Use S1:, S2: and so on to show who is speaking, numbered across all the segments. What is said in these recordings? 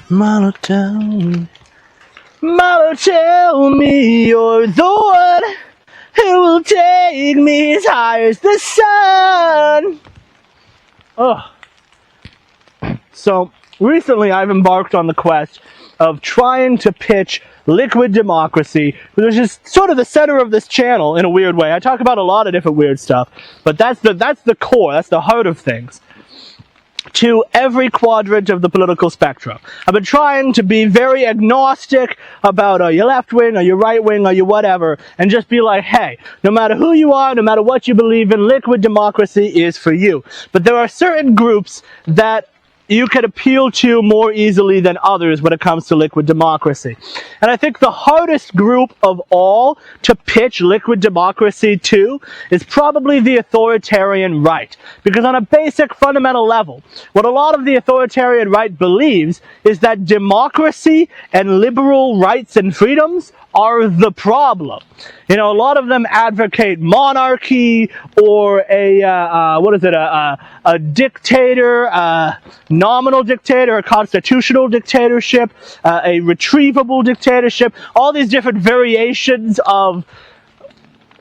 S1: Monotone. Mama, tell me you're the one who will take me as high as the sun. Oh. So, recently I've embarked on the quest of trying to pitch liquid democracy, which is sort of the center of this channel in a weird way. I talk about a lot of different weird stuff, but that's the core, that's the heart of things, to every quadrant of the political spectrum. I've been trying to be very agnostic about are you left wing, are you right wing, are you whatever, and just be like, hey, no matter who you are, no matter what you believe in, liquid democracy is for you. But there are certain groups that you can appeal to more easily than others when it comes to liquid democracy. And I think the hardest group of all to pitch liquid democracy to is probably the authoritarian right. Because on a basic fundamental level, what a lot of the authoritarian right believes is that democracy and liberal rights and freedoms are the problem. You know, a lot of them advocate monarchy or a dictator, nominal dictator, a constitutional dictatorship, a retrievable dictatorship, all these different variations of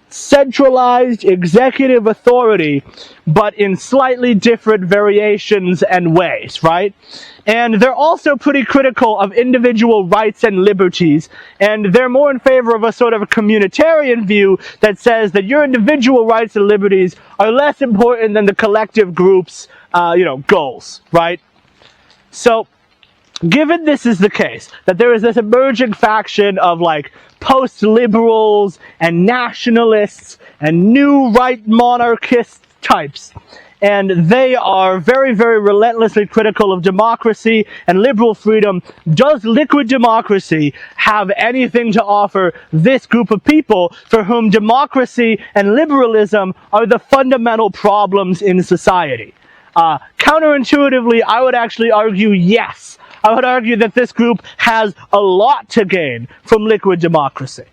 S1: centralized executive authority, but in slightly different variations and ways, right? And they're also pretty critical of individual rights and liberties, and they're more in favor of a sort of a communitarian view that says that your individual rights and liberties are less important than the collective group's, goals, right? So, given this is the case, that there is this emerging faction of like post-liberals and nationalists and new right monarchist types, and they are very, very relentlessly critical of democracy and liberal freedom, does liquid democracy have anything to offer this group of people for whom democracy and liberalism are the fundamental problems in society? Counterintuitively, I would actually argue yes. I would argue that this group has a lot to gain from liquid democracy.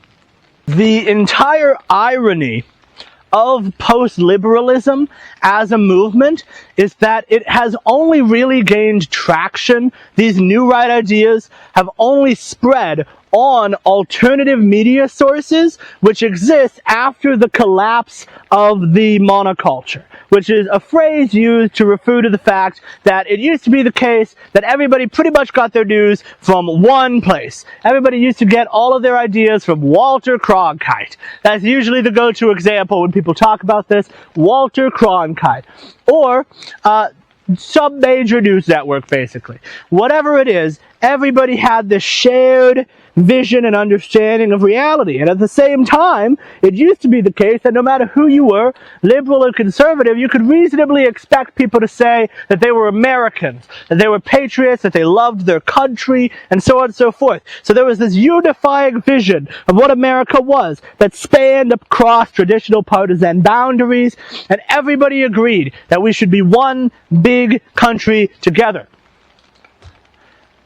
S1: The entire irony of post-liberalism as a movement is that it has only really gained traction. These new right ideas have only spread on alternative media sources which exist after the collapse of the monoculture, which is a phrase used to refer to the fact that it used to be the case that everybody pretty much got their news from one place. Everybody used to get all of their ideas from Walter Cronkite. That's usually the go-to example when people talk about this, Walter Cronkite. Or, some major news network, basically. Whatever it is, everybody had this shared vision and understanding of reality. And at the same time, it used to be the case that no matter who you were, liberal or conservative, you could reasonably expect people to say that they were Americans, that they were patriots, that they loved their country, and so on and so forth. So there was this unifying vision of what America was that spanned across traditional partisan boundaries, and everybody agreed that we should be one big country together.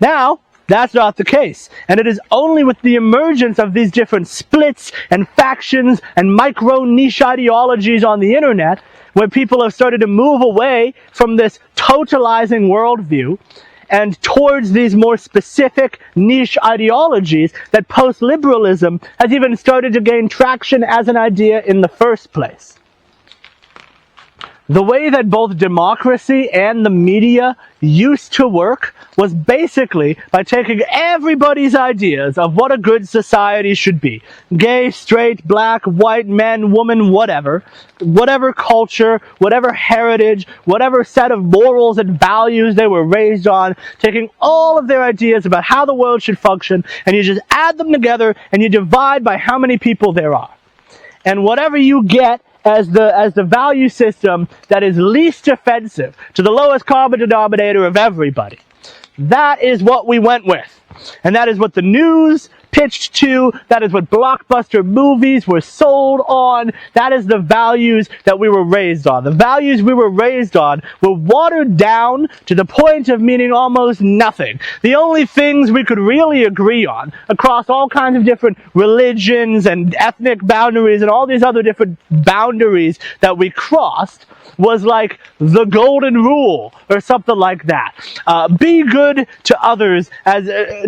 S1: Now, that's not the case. And it is only with the emergence of these different splits and factions and micro-niche ideologies on the internet where people have started to move away from this totalizing worldview and towards these more specific niche ideologies that post-liberalism has even started to gain traction as an idea in the first place. The way that both democracy and the media used to work was basically by taking everybody's ideas of what a good society should be. Gay, straight, black, white, man, woman, whatever culture, whatever heritage, whatever set of morals and values they were raised on, taking all of their ideas about how the world should function, and you just add them together and you divide by how many people there are. And whatever you get as the value system that is least offensive to the lowest common denominator of everybody. That is what we went with. And that is what the news, pitched to. That is what blockbuster movies were sold on. That is the values that we were raised on. The values we were raised on were watered down to the point of meaning almost nothing. The only things we could really agree on across all kinds of different religions and ethnic boundaries and all these other different boundaries that we crossed was like the golden rule or something like that. Be good to others,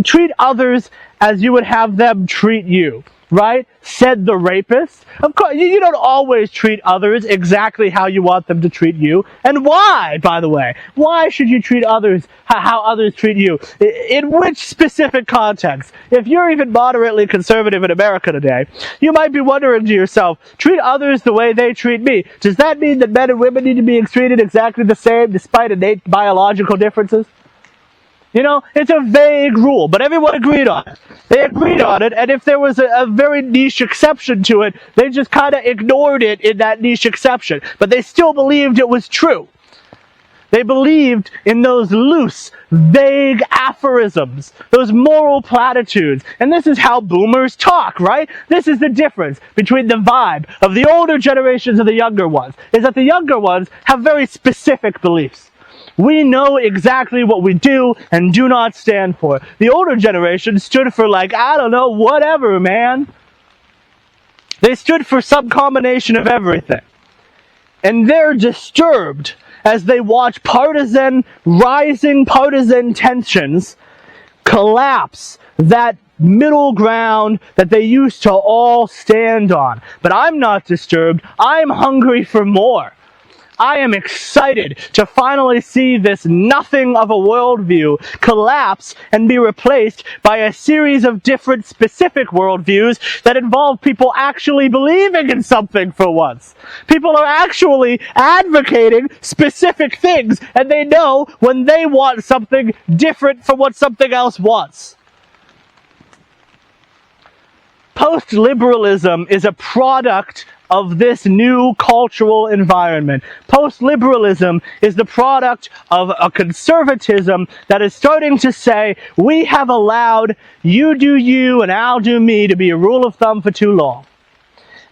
S1: treat others as you would have them treat you, right? Said the rapist. Of course, you don't always treat others exactly how you want them to treat you. And why, by the way? Why should you treat others how others treat you? In which specific context? If you're even moderately conservative in America today, you might be wondering to yourself, treat others the way they treat me. Does that mean that men and women need to be treated exactly the same despite innate biological differences? You know, it's a vague rule, but everyone agreed on it. They agreed on it, and if there was a very niche exception to it, they just kind of ignored it in that niche exception. But they still believed it was true. They believed in those loose, vague aphorisms, those moral platitudes. And this is how boomers talk, right? This is the difference between the vibe of the older generations and the younger ones, is that the younger ones have very specific beliefs. We know exactly what we do and do not stand for. The older generation stood for whatever, man. They stood for some combination of everything. And they're disturbed as they watch rising partisan tensions collapse that middle ground that they used to all stand on. But I'm not disturbed. I'm hungry for more. I am excited to finally see this nothing of a worldview collapse and be replaced by a series of different specific worldviews that involve people actually believing in something for once. People are actually advocating specific things, and they know when they want something different from what something else wants. Post-liberalism is a product of this new cultural environment. Post-liberalism is the product of a conservatism that is starting to say, we have allowed you do you and I'll do me to be a rule of thumb for too long.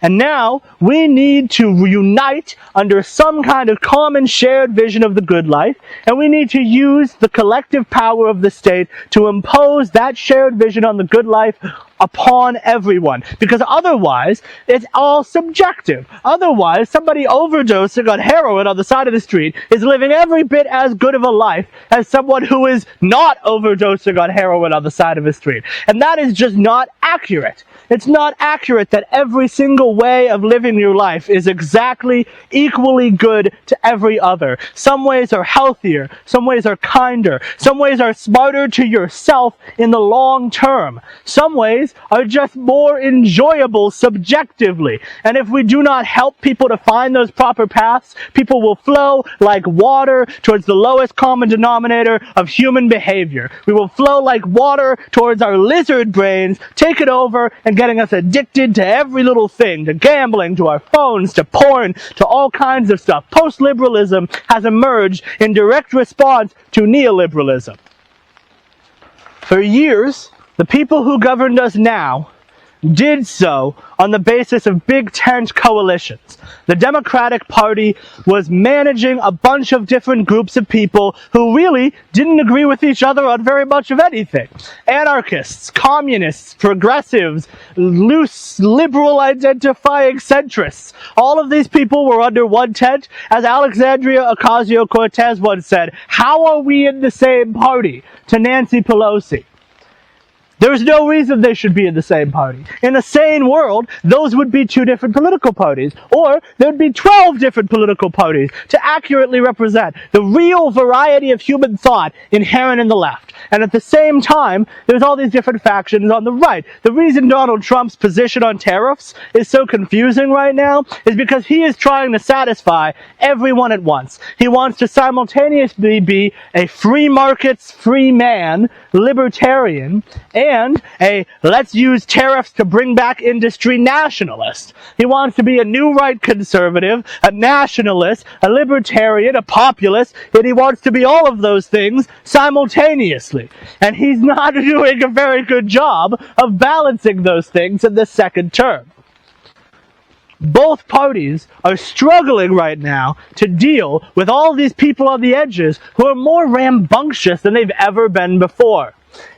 S1: And now we need to unite under some kind of common shared vision of the good life, and we need to use the collective power of the state to impose that shared vision on the good life upon everyone. Because otherwise, it's all subjective. Otherwise, somebody overdosing on heroin on the side of the street is living every bit as good of a life as someone who is not overdosing on heroin on the side of the street. And that is just not accurate. It's not accurate that every single way of living your life is exactly equally good to every other. Some ways are healthier, some ways are kinder, some ways are smarter to yourself in the long term. Some ways are just more enjoyable subjectively. And if we do not help people to find those proper paths, people will flow like water towards the lowest common denominator of human behavior. We will flow like water towards our lizard brains, take it over, and getting us addicted to every little thing, to gambling, to our phones, to porn, to all kinds of stuff. Post-liberalism has emerged in direct response to neoliberalism. For years, the people who governed us now did so on the basis of big tent coalitions. The Democratic Party was managing a bunch of different groups of people who really didn't agree with each other on very much of anything. Anarchists, communists, progressives, loose liberal identifying centrists. All of these people were under one tent. As Alexandria Ocasio-Cortez once said, "How are we in the same party?" to Nancy Pelosi. There's no reason they should be in the same party. In a sane world, those would be two different political parties. Or there'd be 12 different political parties to accurately represent the real variety of human thought inherent in the left. And at the same time, there's all these different factions on the right. The reason Donald Trump's position on tariffs is so confusing right now is because he is trying to satisfy everyone at once. He wants to simultaneously be a free markets, free man, libertarian, and a let's use tariffs to bring back industry nationalist. He wants to be a new right conservative, a nationalist, a libertarian, a populist, and he wants to be all of those things simultaneously. And he's not doing a very good job of balancing those things in the second term. Both parties are struggling right now to deal with all these people on the edges who are more rambunctious than they've ever been before.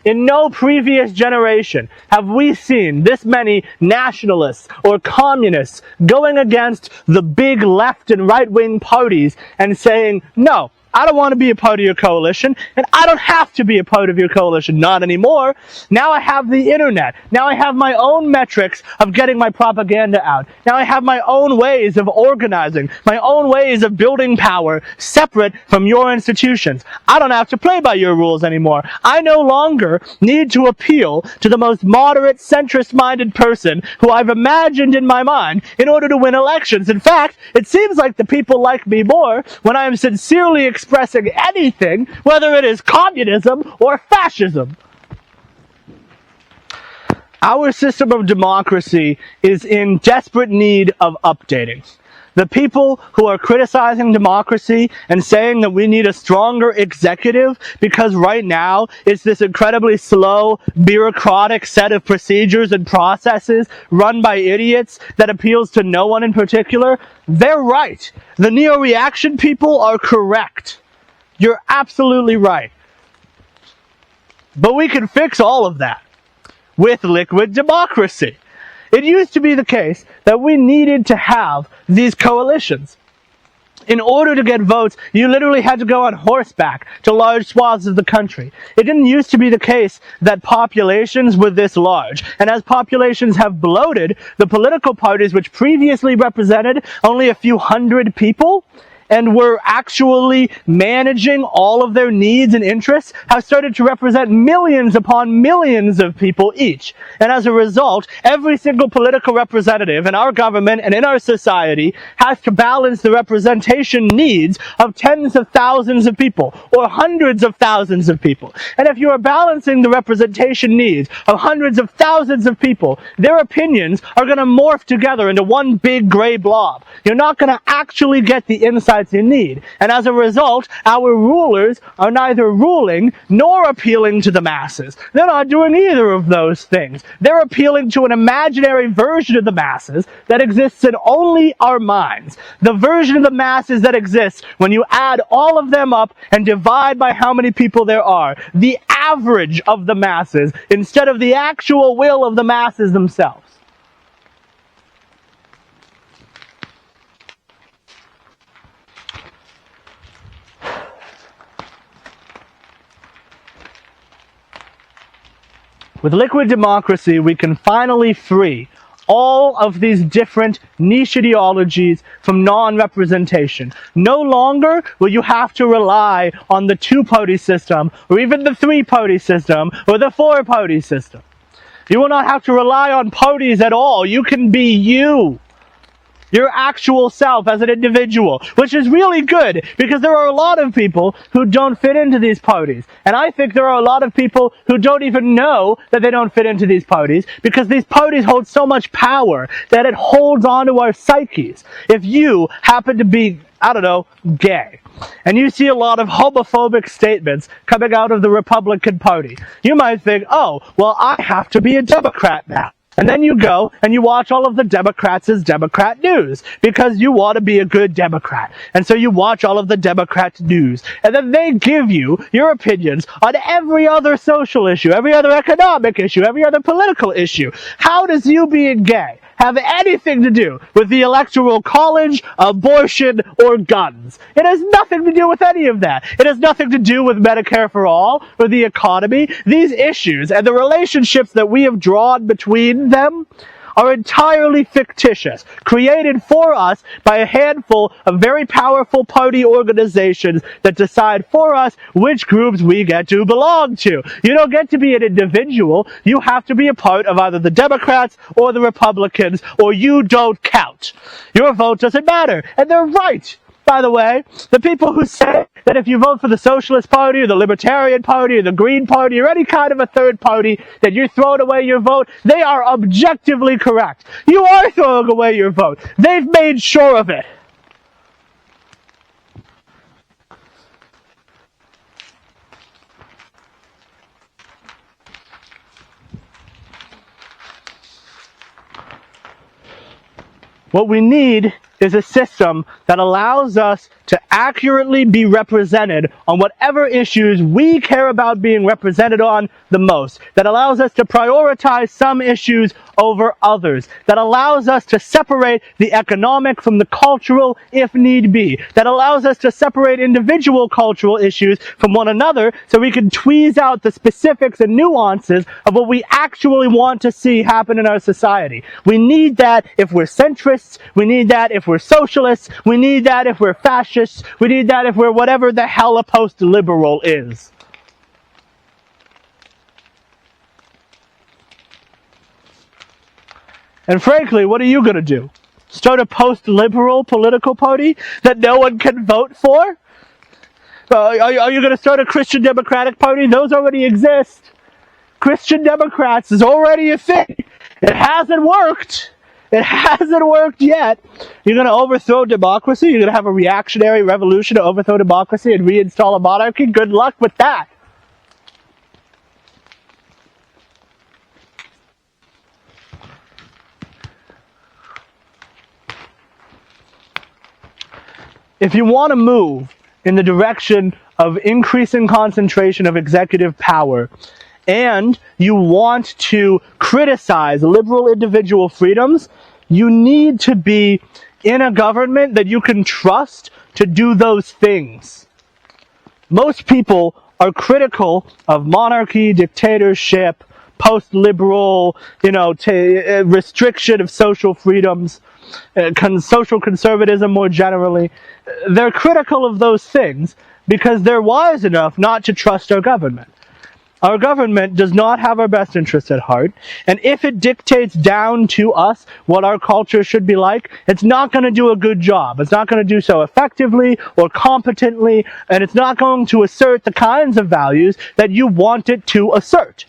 S1: In no previous generation have we seen this many nationalists or communists going against the big left and right-wing parties and saying, no, I don't want to be a part of your coalition, and I don't have to be a part of your coalition. Not anymore. Now I have the internet. Now I have my own metrics of getting my propaganda out. Now I have my own ways of organizing, my own ways of building power, separate from your institutions. I don't have to play by your rules anymore. I no longer need to appeal to the most moderate, centrist-minded person who I've imagined in my mind in order to win elections. In fact, it seems like the people like me more when I am sincerely expressing anything, whether it is communism or fascism. Our system of democracy is in desperate need of updating. The people who are criticizing democracy and saying that we need a stronger executive because right now it's this incredibly slow, bureaucratic set of procedures and processes run by idiots that appeals to no one in particular, they're right. The neo-reaction people are correct. You're absolutely right. But we can fix all of that with liquid democracy. It used to be the case that we needed to have these coalitions. In order to get votes, you literally had to go on horseback to large swaths of the country. It didn't used to be the case that populations were this large. And as populations have bloated, the political parties which previously represented only a few hundred people and were actually managing all of their needs and interests have started to represent millions upon millions of people each. And as a result, every single political representative in our government and in our society has to balance the representation needs of tens of thousands of people or hundreds of thousands of people. And if you are balancing the representation needs of hundreds of thousands of people, their opinions are going to morph together into one big gray blob. You're not going to actually get the insight you need. And as a result, our rulers are neither ruling nor appealing to the masses. They're not doing either of those things. They're appealing to an imaginary version of the masses that exists in only our minds. The version of the masses that exists when you add all of them up and divide by how many people there are. The average of the masses instead of the actual will of the masses themselves. With liquid democracy, we can finally free all of these different niche ideologies from non-representation. No longer will you have to rely on the two-party system, or even the three-party system, or the four-party system. You will not have to rely on parties at all. You can be you. Your actual self as an individual, which is really good because there are a lot of people who don't fit into these parties. And I think there are a lot of people who don't even know that they don't fit into these parties because these parties hold so much power that it holds on to our psyches. If you happen to be, I don't know, gay, and you see a lot of homophobic statements coming out of the Republican Party, you might think, oh, well, I have to be a Democrat now. And then you go and you watch all of the Democrats' Democrat news because you want to be a good Democrat. And so you watch all of the Democrat news. And then they give you your opinions on every other social issue, every other economic issue, every other political issue. How does you being gay have anything to do with the Electoral College, abortion, or guns? It has nothing to do with any of that. It has nothing to do with Medicare for all or the economy. These issues and the relationships that we have drawn between them are entirely fictitious, created for us by a handful of very powerful party organizations that decide for us which groups we get to belong to. You don't get to be an individual. You have to be a part of either the Democrats or the Republicans, or you don't count. Your vote doesn't matter. And they're right. by the way, the people who say that if you vote for the Socialist Party or the Libertarian Party or the Green Party or any kind of a third party that you're throwing away your vote, they are objectively correct. You are throwing away your vote. They've made sure of it. What we need is a system that allows us to accurately be represented on whatever issues we care about being represented on the most, that allows us to prioritize some issues over others, that allows us to separate the economic from the cultural if need be, that allows us to separate individual cultural issues from one another so we can tweeze out the specifics and nuances of what we actually want to see happen in our society. We need that if we're centrists, we need that if we're socialists, we need that if we're fascists, we need that if we're whatever the hell a post-liberal is. And frankly, what are you going to do? Start a post-liberal political party that no one can vote for? Are you going to start a Christian Democratic Party? Those already exist. Christian Democrats is already a thing. It hasn't worked. It hasn't worked yet. You're going to overthrow democracy? You're going to have a reactionary revolution to overthrow democracy and reinstall a monarchy? Good luck with that. If you want to move in the direction of increasing concentration of executive power, and you want to criticize liberal individual freedoms, you need to be in a government that you can trust to do those things. Most people are critical of monarchy, dictatorship, post-liberal, restriction of social freedoms, social conservatism more generally. They're critical of those things because they're wise enough not to trust our government. Our government does not have our best interests at heart, and if it dictates down to us what our culture should be like, it's not going to do a good job. It's not going to do so effectively or competently, and it's not going to assert the kinds of values that you want it to assert.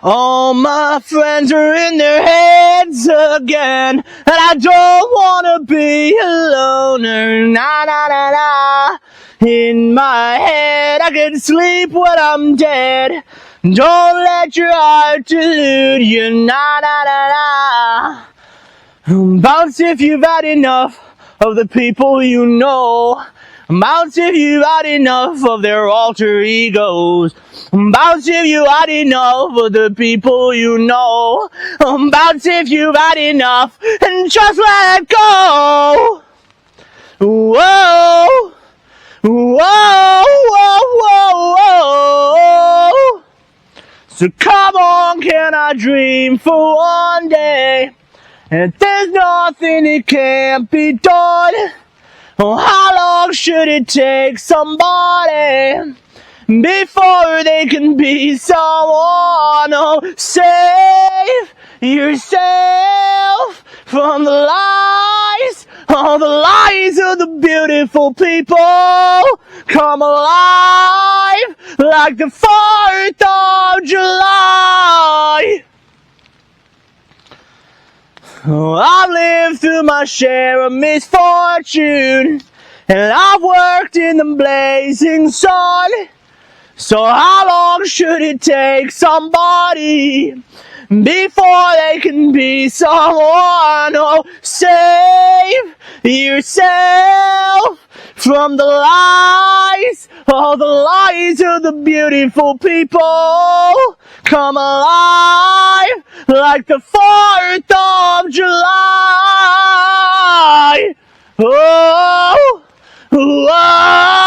S1: All my friends are in their heads again, and I don't wanna be a loner, na na na na. In my head, I can sleep when I'm dead. Don't let your heart delude you, na na na na. Bounce if you've had enough of the people you know. Bounce if you've had enough of their alter egos. Bounce if you've had enough of the people you know. Bounce if you've had enough and just let it go. Whoa, whoa, whoa, whoa. So come on, can I dream for one day? And there's nothing that can't be done. Oh, how long should it take somebody before they can be someone? Oh, save yourself from the lies, all the lies of the beautiful people. Come alive like the 4th of July. Oh, I've lived through my share of misfortune, and I've worked in the blazing sun. So how long should it take somebody before they can be someone? Oh, save yourself from the lies, all the lies of the beautiful people. Come alive like the 4th of July. Oh, oh, oh.